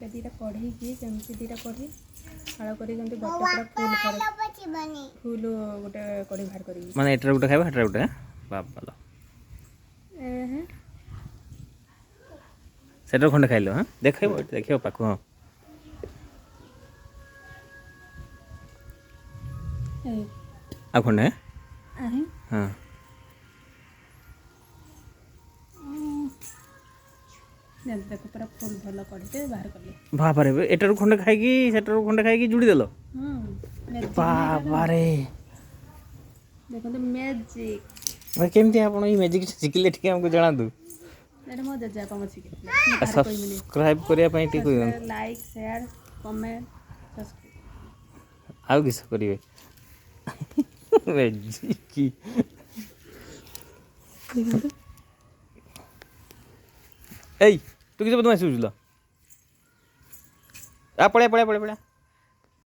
दीटा कढ़ी की जमती दीटा कढ़ी आड़ कर गोटे पूरा फुल गोटे कढ़ी बाहर कर माने एटर गोटे खाइबा हेटर गोटे बाबा सेटर खंडे खाइलो हां देखैबो देखियो पाखु हां आ खंडे हां देखो पूरा फुल भल कढ़ी बाहर कर बाबा रे एटर खंडे खाइकी सेटर खंडे खाइकी जुड़ी देलो बाबा रे देखो तो मैजिक भाई केमती आपण ई मैजिक सिखले ठीक हमको जणा दू एटा मो जजा पा मछि के सब्सक्राइब करिया पई ठीक होय लाइक शेयर कमेंट सब्सक्राइब आउ किस करिवे मैजिक ए तू किस बदमाश होउला आ पड़े